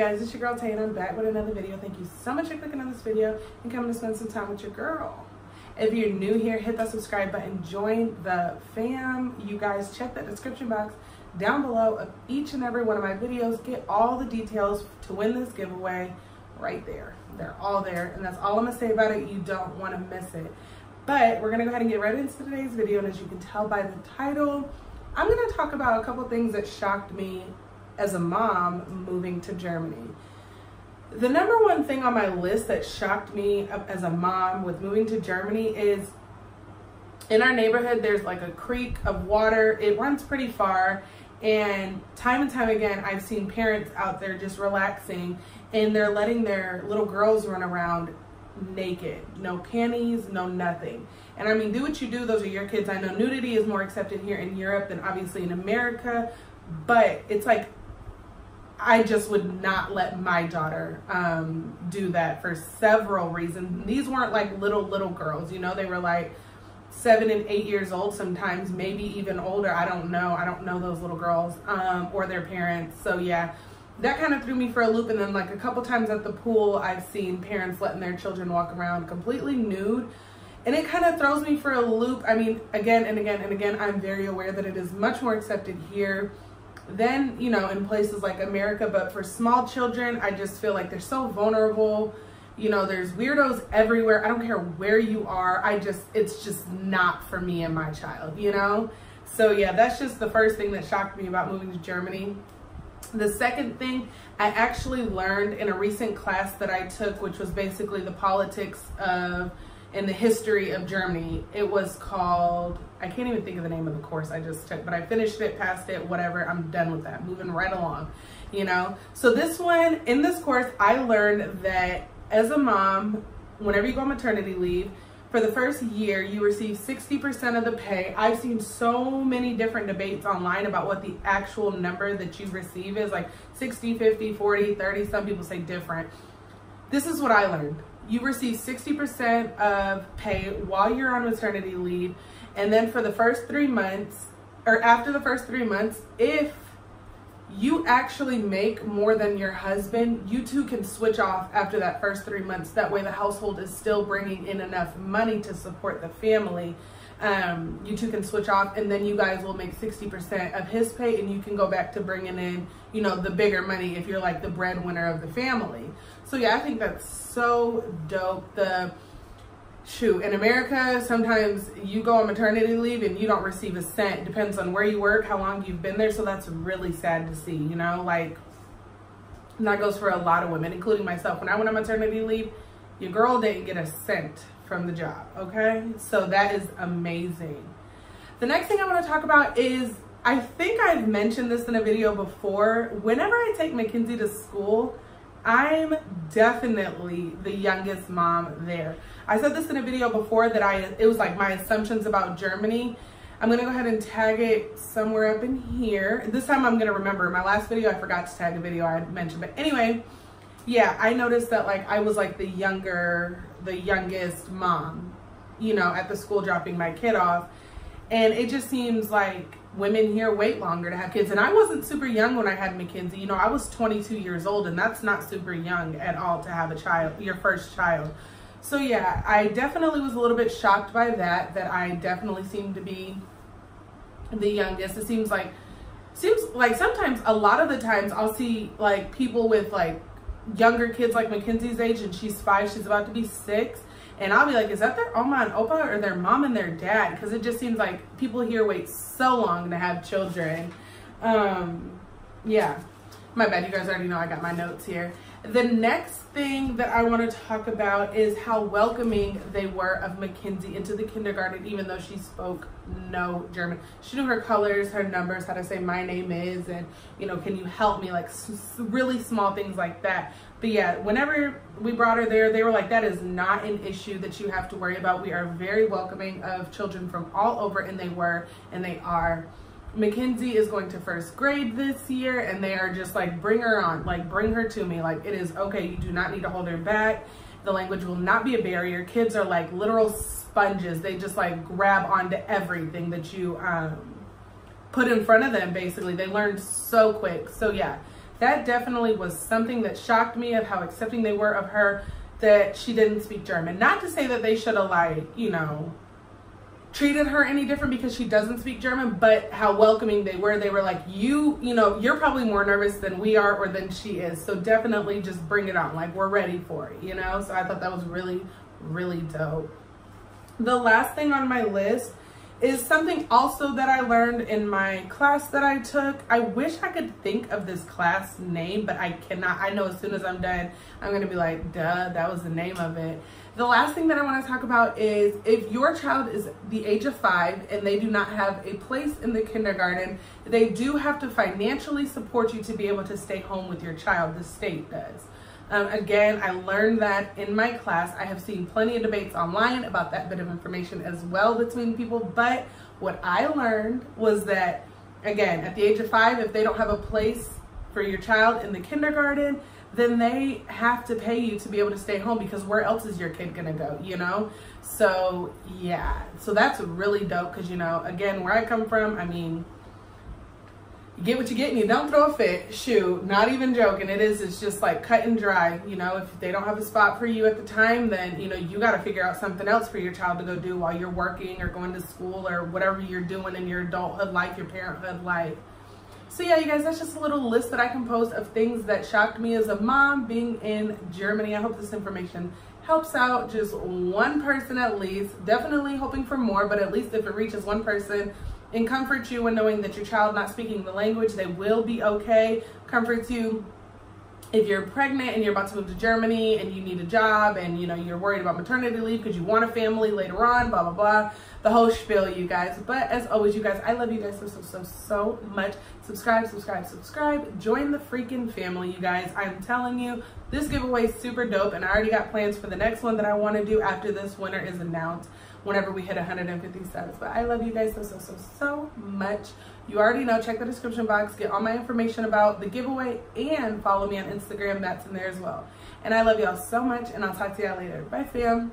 guys, it's your girl Tay and I'm back with another video. Thank you so much for clicking on this video and coming to spend some time with your girl. If you're new here, hit that subscribe button, join the fam. You guys check that description box down below of each and every one of my videos. Get all the details to win this giveaway right there. They're all there, and that's all I'm gonna say about it. You don't want to miss it. But we're gonna go ahead and get right into today's video, and as you can tell by the title, I'm gonna talk about a couple things that shocked me as a mom moving to Germany. The number one thing on my list that shocked me as a mom with moving to Germany is in our neighborhood, there's like a creek of water. It runs pretty far, and time again, I've seen parents out there just relaxing and they're letting their little girls run around naked. No panties, no nothing. And I mean, do what you do, those are your kids. I know nudity is more accepted here in Europe than obviously in America, but it's like, I just would not let my daughter do that for several reasons. These weren't like little girls, you know, they were like 7 and 8 years old sometimes, maybe even older. I don't know those little girls or their parents. So yeah, that kind of threw me for a loop. And then like a couple times at the pool, I've seen parents letting their children walk around completely nude, and it kind of throws me for a loop. I mean, again and again, I'm very aware that it is much more accepted here than, you know, in places like America, but for small children, I just feel like they're so vulnerable. You know, there's weirdos everywhere. I don't care where you are. It's just not for me and my child, you know? So yeah, that's just the first thing that shocked me about moving to Germany. The second thing I actually learned in a recent class that I took, which was basically the politics of and the history of Germany. It was called, I can't even think of the name of the course I just took, but I finished it, passed it, whatever. I'm done with that, moving right along, you know? So in this course, I learned that as a mom, whenever you go on maternity leave, for the first year, you receive 60% of the pay. I've seen so many different debates online about what the actual number that you receive is, like 60, 50, 40, 30, some people say different. This is what I learned. You receive 60% of pay while you're on maternity leave. And then for the first 3 months, or after the first 3 months, if you actually make more than your husband, you two can switch off after that first 3 months. That way the household is still bringing in enough money to support the family. You two can switch off, and then you guys will make 60% of his pay, and you can go back to bringing in, you know, the bigger money if you're like the breadwinner of the family. So yeah, I think that's so dope. In America, sometimes you go on maternity leave and you don't receive a cent. Depends on where you work, how long you've been there. So that's really sad to see, you know, like, and that goes for a lot of women, including myself. When I went on maternity leave, your girl didn't get a cent from the job, okay? So that is amazing. The next thing I want to talk about is, I think I've mentioned this in a video before. Whenever I take Mackenzie to school, I'm definitely the youngest mom there. I said this in a video before that it was like my assumptions about Germany. I'm gonna go ahead and tag it somewhere up in here. This time I'm gonna remember. My last video, I forgot to tag a video I had mentioned. But anyway, yeah, I noticed that like I was like the youngest mom, you know, at the school dropping my kid off. And it just seems like women here wait longer to have kids. And I wasn't super young when I had Mackenzie. You know, I was 22 years old, and that's not super young at all to have a child, your first child. So yeah, I definitely was a little bit shocked by that I definitely seem to be the youngest. It seems like sometimes, a lot of the times, I'll see like people with like younger kids like Mackenzie's age, and she's 5, she's about to be 6. And I'll be like, is that their Oma and Opa or their mom and their dad? Because it just seems like people here wait so long to have children. Yeah, my bad. You guys already know I got my notes here. The next thing that I want to talk about is how welcoming they were of Mackenzie into the kindergarten, even though she spoke no German. She knew her colors, her numbers, how to say my name is, and, you know, can you help me? Like really small things like that. But yeah, whenever we brought her there, they were like, that is not an issue that you have to worry about. We are very welcoming of children from all over, and they were, and they are. Mackenzie is going to first grade this year, and they are just like, bring her on, like bring her to me. Like, it is okay. You do not need to hold her back. The language will not be a barrier. Kids are like literal sponges. They just like grab onto everything that you put in front of them. Basically, they learn so quick. So yeah, that definitely was something that shocked me, of how accepting they were of her, that she didn't speak German. Not to say that they should have, like, you know, treated her any different because she doesn't speak German, but how welcoming they were. They were like, you know, you're probably more nervous than we are or than she is, so definitely just bring it on. Like, we're ready for it, you know? So I thought that was really, really dope. The last thing on my list is something also that I learned in my class that I took. I wish I could think of this class name, but I cannot. I know as soon as I'm done, I'm gonna be like, duh, that was the name of it. The last thing that I want to talk about is, if your child is the age of 5 and they do not have a place in the kindergarten, they do have to financially support you to be able to stay home with your child. The state does. Again, I learned that in my class. I have seen plenty of debates online about that bit of information as well between people, but what I learned was that, again, at the age of 5, if they don't have a place for your child in the kindergarten, then they have to pay you to be able to stay home, because where else is your kid gonna go, you know? So yeah, so that's really dope, because, you know, again, where I come from, I mean, you get what you get and you don't throw a fit. Shoot, not even joking. It's just like cut and dry. You know, if they don't have a spot for you at the time, then, you know, you got to figure out something else for your child to go do while you're working or going to school or whatever you're doing in your adulthood life, your parenthood life. So yeah, you guys, that's just a little list that I composed of things that shocked me as a mom being in Germany. I hope this information helps out just one person at least. Definitely hoping for more, but at least if it reaches one person, and comforts you in knowing that your child not speaking the language, they will be okay. Comforts you if you're pregnant and you're about to move to Germany and you need a job and, you know, you're worried about maternity leave because you want a family later on, blah, blah, blah. The whole spiel, you guys. But as always, you guys, I love you guys so much. Subscribe. Join the freaking family, you guys. I'm telling you, this giveaway is super dope, and I already got plans for the next one that I want to do after this winner is announced, whenever we hit 150 subs. But I love you guys so much. You already know, check the description box, get all my information about the giveaway, and follow me on Instagram. That's in there as well. And I love y'all so much, and I'll talk to y'all later. Bye, fam.